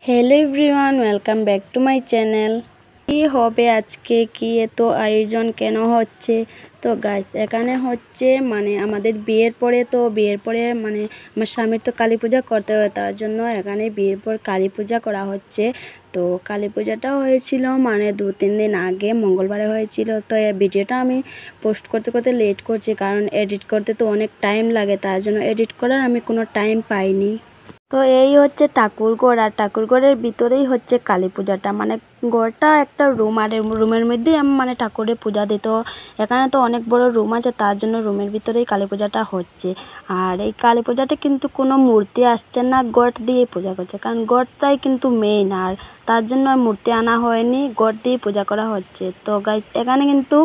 Hello everyone, welcome back to my channel. কি হবে আজকে, কি এত আয়োজন কেন হচ্ছে? তো গাইস, এখানে হচ্ছে আমাদের বিয়ের পরে আমার স্বামীর তো কালী পূজা করতে হয়, তার জন্য এখানে বিয়ের পর কালী পূজা করা হচ্ছে। তো কালী পূজাটা হয়েছিল 2-3 দিন আগে, মঙ্গলবারে হয়েছিল। তো এই ভিডিওটা আমি পোস্ট করতে করতে লেট করছি, কারণ এডিট করতে তো অনেক টাইম লাগে, তার জন্য এডিট করার আমি কোনো টাইম পাইনি। তো এই হচ্ছে ঠাকুরঘর, আর ঠাকুরঘরের ভিতরেই হচ্ছে কালী পূজাটা। ঘরটা একটা রুম, আর রুমের মধ্যেই ঠাকুরের পূজা দিত। এখানে তো অনেক বড় রুম আছে, তার জন্য রুমের ভিতরেই কালী পূজাটা হচ্ছে। আর এই কালী পূজাটা কিন্তু কোনো মূর্তি আসছে না, গট দিয়ে পূজা করছে, কারণ গটটাই কিন্তু মেইন। আর তার জন্য মূর্তি আনা হয়নি, গট দিয়ে পূজা করা হচ্ছে। তো গাইস, এখানে কিন্তু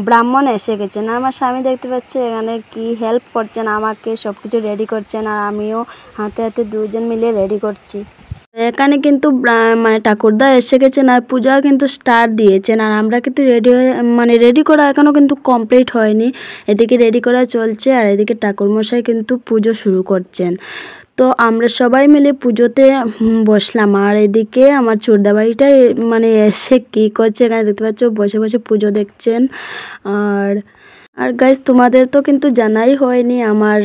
ব্রাহ্মণ এসে গেছেন। আমার স্বামী দেখতে পাচ্ছে এখানে কি হেল্প করছেন, আমাকে সব কিছু রেডি করছেন, আর আমিও হাতে হাতে দুজন মিলে রেডি করছি। এখানে কিন্তু ঠাকুরদা এসে গেছেন, আর পূজা কিন্তু স্টার্ট দিয়েছেন। আর আমরা কিন্তু রেডি হয়ে রেডি করা এখনও কিন্তু কমপ্লিট হয়নি। এদিকে রেডি করা চলছে, আর এদিকে ঠাকুরমশাই কিন্তু পুজো শুরু করছেন। তো আমরা সবাই মিলে পুজোতে বসলাম। আর এদিকে আমার ছোটদাবাইটা এসে কী করছে এখানে দেখতে পাচ্ছ, বসে বসে পুজো দেখছেন। আর গাইস, তোমাদের তো কিন্তু জানাই হয়নি আমার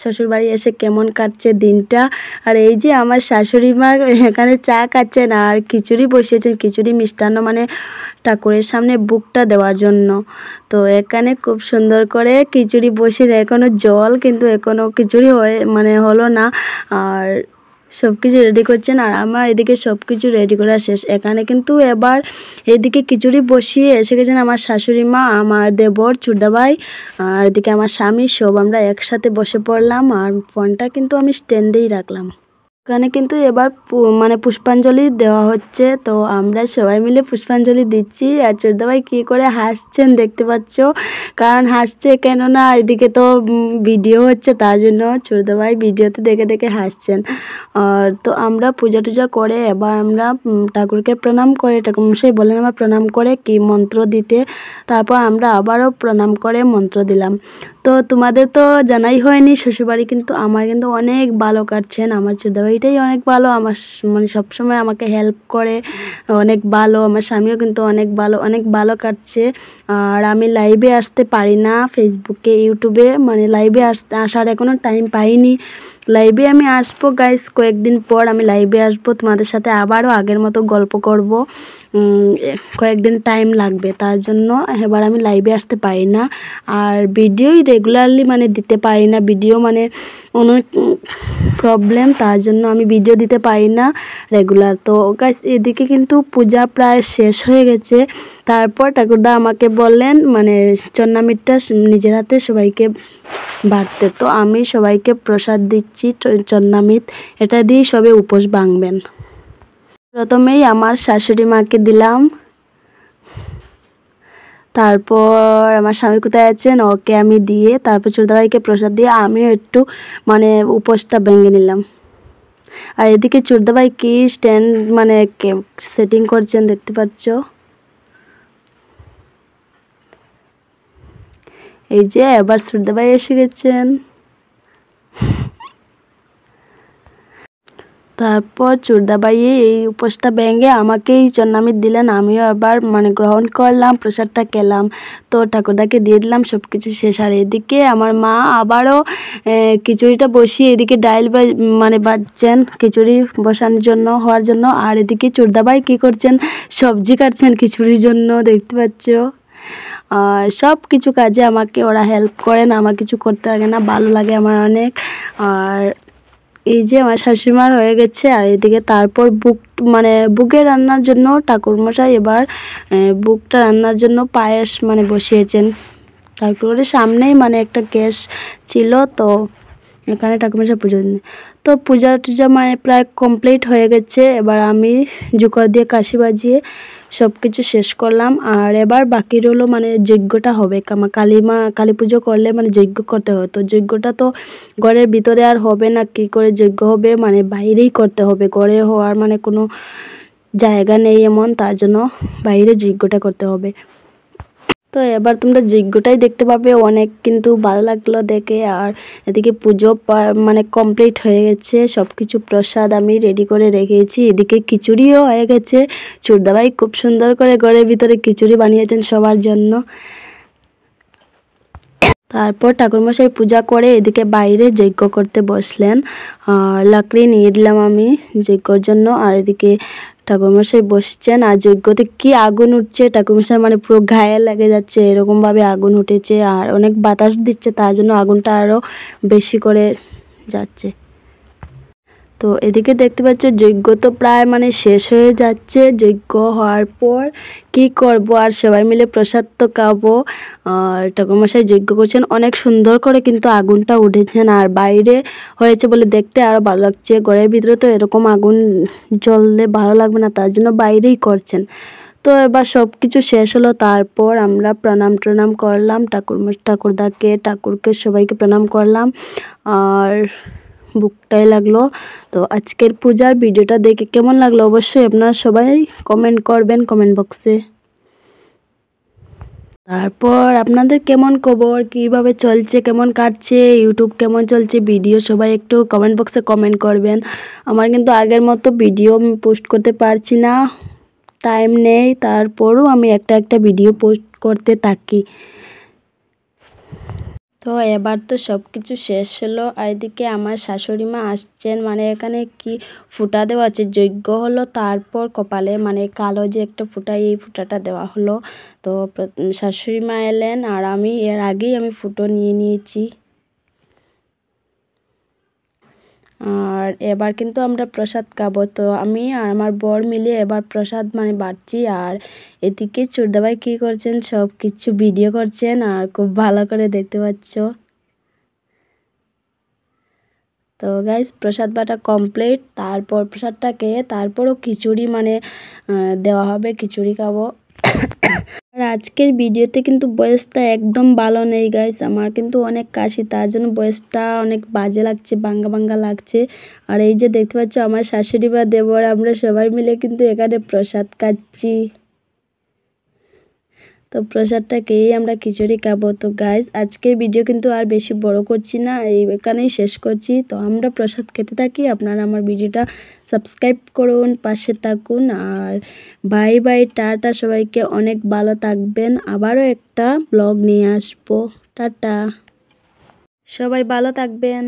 শ্বশুরবাড়ি এসে কেমন কাটছে দিনটা। আর এই যে আমার শাশুড়ি মা এখানে চা খাচ্ছেন, আর খিচুড়ি বসিয়েছেন, খিচুড়ি মিষ্টান্ন ঠাকুরের সামনে বুকটা দেওয়ার জন্য। তো এখানে খুব সুন্দর করে খিচুড়ি বসিয়ে, এখনও জল কিন্তু এখনও খিচুড়ি হলো না। আর সব কিছু রেডি করছেন, আর আমার এদিকে সব কিছু রেডি করা শেষ। এখানে কিন্তু এবার এদিকে খিচুড়ি বসিয়ে এসে গেছেন আমার শাশুড়ি মা, আমার দেবর, চুড়দাভাই, আর এদিকে আমার স্বামী, সব আমরা একসাথে বসে পড়লাম। আর ফোনটা কিন্তু আমি স্ট্যান্ডেই রাখলাম। এখানে কিন্তু এবার পুষ্পাঞ্জলি দেওয়া হচ্ছে। তো আমরা সবাই মিলে পুষ্পাঞ্জলি দিচ্ছি, আর চোরদাভাই কী করে হাসছেন দেখতে পাচ্ছ, কারণ হাসছে কেননা এদিকে তো ভিডিও হচ্ছে, তার জন্য চোরদাভাই ভিডিওতে দেখে দেখে হাসছেন। আর তো আমরা পূজা টুজা করে এবার আমরা ঠাকুরকে প্রণাম করে, ঠাকুরমশাই বলেন আমার প্রণাম করে কি মন্ত্র দিতে, তারপর আমরা আবারও প্রণাম করে মন্ত্র দিলাম। তো তোমাদের তো জানাই হয়নি, শ্বশুরবাড়ি কিন্তু আমার কিন্তু অনেক ভালো কাটছেন। আমার ছোটদাভাইটাই অনেক ভালো, আমার সবসময় আমাকে হেল্প করে, অনেক ভালো। আমার স্বামীও কিন্তু অনেক ভালো কাটছে। আর আমি লাইভে আসতে পারি না, ফেসবুকে ইউটিউবে লাইভে আসার এখনও টাইম পাইনি। লাইভে আমি আসবো গাইস, কয়েকদিন পর আমি লাইভে আসবো, তোমাদের সাথে আবারও আগের মতো গল্প করব। কয়েকদিন টাইম লাগবে, তার জন্য এবার আমি লাইভে আসতে পারি না। আর ভিডিওই রেগুলারলি দিতে পারি না, ভিডিও অনেক প্রবলেম, তার জন্য আমি ভিডিও দিতে পারি না রেগুলার। তো গাইস, এদিকে কিন্তু পূজা প্রায় শেষ হয়ে গেছে। তারপর ঠাকুরদা আমাকে বললেন চন্নামিটটা নিজের হাতে সবাইকে বাড়তে। তো আমি সবাইকে প্রসাদ দিচ্ছি চন্নামিত, এটা দিয়েই সবে উপোস ভাঙবেন। প্রথমেই আমার শাশুড়ি মাকে দিলাম, তারপর আমার স্বামী কোথায় আছেন ওকে আমি দিয়ে, তারপর চোরদাভাইকে প্রসাদ দিয়ে আমিও একটু উপোসটা ভেঙে নিলাম। আর এদিকে চোরদাভাই কি স্ট্যান্ড সেটিং করছেন দেখতে পাচ্ছ। এই যে এবার চোরদাভাই এসে গেছেন। তারপর চোরদাভাই এই উপোসটা ভেঙে আমাকেই চন্নামিত দিলেন, আমিও এবার গ্রহণ করলাম, প্রসাদটা খেলাম। তো ঠাকুরদাকে দিয়ে দিলাম, সব কিছু শেষ। আর এদিকে আমার মা আবারও খিচুড়িটা বসিয়ে এদিকে ডাইল বাজছেন খিচুড়ি হওয়ার জন্য। আর এদিকে চোরদাভাই কী করছেন, সবজি কাটছেন খিচুড়ির জন্য দেখতে পাচ্ছ। আর সব কিছু কাজে আমাকে ওরা হেল্প করেন, আমার কিছু করতে লাগে না, ভালো লাগে আমার অনেক। আর এই যে আমার শাশুড়িমার হয়ে গেছে। আর এদিকে তারপর বুকে রান্নার জন্য ঠাকুরমশাই এবার বুকটা রান্নার জন্য পায়েস বসিয়েছেন। তারপরে সামনেই একটা গ্যাস ছিল, তো এখানে ঠাকুরমশাই পুজো দিন। তো পূজা টুজা প্রায় কমপ্লিট হয়ে গেছে। এবার আমি জোকর দিয়ে কাশি বাজিয়ে সব কিছু শেষ করলাম। আর এবার বাকি রইলো যজ্ঞটা হবে। কালী পুজো করলে যজ্ঞ করতে হয়, তো যজ্ঞটা তো ঘরের ভিতরে আর হবে না, কি করে যজ্ঞ হবে, বাইরেই করতে হবে। ঘরে হওয়ার কোনো জায়গা নেই এমন, তার জন্য বাইরে যজ্ঞটা করতে হবে। তো তো এবার তোমরা যজ্ঞটাই দেখতে পাবে, অনেক কিন্তু ভালো লাগলো দেখে। আর এদিকে পুজো মানে কমপ্লিট হয়ে গেছে, সব কিছু প্রসাদ আমি রেডি করে রেখেছি। এদিকে খিচুড়িও হয়ে গেছে, চুড়দাভাই খুব সুন্দর করে ঘরের ভিতরে খিচুড়ি বানিয়েছেন সবার জন্য। তারপর ঠাকুরমশাই পূজা করে এদিকে বাইরে যজ্ঞ করতে বসলেন। লাকড়ি নিয়ে দিলাম আমি যজ্ঞর জন্য। আর এদিকে ঠাকুরমশাই বসছেন, আর যজ্ঞতে কি আগুন উঠছে, ঠাকুরমশাই মানে পুরো গায়ে লেগে যাচ্ছে, এরকমভাবে আগুন উঠেছে। আর অনেক বাতাস দিচ্ছে, তার জন্য আগুনটা আরও বেশি করে যাচ্ছে। তো এদিকে দেখতে পাচ্ছ যজ্ঞ তো প্রায় মানে শেষ হয়ে যাচ্ছে। যজ্ঞ হওয়ার পর কি করব, আর সবাই মিলে প্রসাদ তো খাবো। আর ঠাকুরমশাই যজ্ঞ করছেন, অনেক সুন্দর করে কিন্তু আগুনটা উঠেছেন। আর বাইরে হয়েছে বলে দেখতে আরও ভালো লাগছে, ঘরের ভিতরে তো এরকম আগুন জ্বললে ভালো লাগবে না, তার জন্য বাইরেই করছেন। তো এবার সব কিছু শেষ হলো, তারপর আমরা প্রণাম করলাম ঠাকুরদাকে, ঠাকুরকে, সবাইকে প্রণাম করলাম। আর বুকটাই লাগলো। তো আজকের পূজার ভিডিওটা দেখে কেমন লাগলো অবশ্যই আপনারা সবাই কমেন্ট করবেন কমেন্ট বক্সে। তারপর আপনাদের কেমন খবর, কিভাবে চলছে, কেমন কাটছে, ইউটিউব কেমন চলছে, ভিডিও সবাই একটু কমেন্ট বক্সে কমেন্ট করবেন। আমার কিন্তু আগের মতো ভিডিও আমি পোস্ট করতে পারছি না, টাইম নেই, তারপরও আমি একটা ভিডিও পোস্ট করতে থাকি। তো এবার তো সব কিছু শেষ হলো। আর এদিকে আমার শাশুড়ি মা আসছেন, মানে এখানে কি ফুটা দেওয়া আছে, যজ্ঞ হলো তারপর কপালে মানে কালো যে একটা ফুটা, এই ফুটাটা দেওয়া হলো। তো শাশুড়ি মা এলেন, আর আমি এর আগেই আমি ফুটো নিয়ে নিয়েছি। আর এবার কিন্তু আমরা প্রসাদ খাবো। তো আমি আর আমার বর মিলে এবার প্রসাদ মানে বাড়ছি। আর এদিকে চুড়দাভাই কী করছেন, সব কিছু ভিডিও করছেন, আর খুব ভালো করে দেখতে পাচ্ছ। তো গাইস প্রসাদ বাটা কমপ্লিট, তারপর প্রসাদটা খেয়ে তারপরও খিচুড়ি মানে দেওয়া হবে, খিচুড়ি খাবো। আর আজকের ভিডিওতে কিন্তু ভয়েসটা একদম ভালো নেই গাইস, আমার কিন্তু অনেক কাশি, তার জন্য ভয়েসটা অনেক বাজে লাগছে, ভাঙ্গা লাগছে। আর এই যে দেখতে পাচ্ছ আমার শাশুড়ি মা, দেবর, আমরা সবাই মিলে কিন্তু এখানে প্রসাদ খাচ্ছি। তো প্রসাদটা খেয়েই আমরা খিচুড়ি খাবো। তো গাইস আজকের ভিডিও কিন্তু আর বেশি বড় করছি না, এখানেই শেষ করছি। তো আমরা প্রসাদ খেতে থাকি, আপনারা আমার ভিডিওটা সাবস্ক্রাইব করুন, পাশে থাকুন। আর বাই বাই, টাটা, সবাইকে অনেক ভালো থাকবেন। আবারও একটা ব্লগ নিয়ে আসবো। টাটা, সবাই ভালো থাকবেন।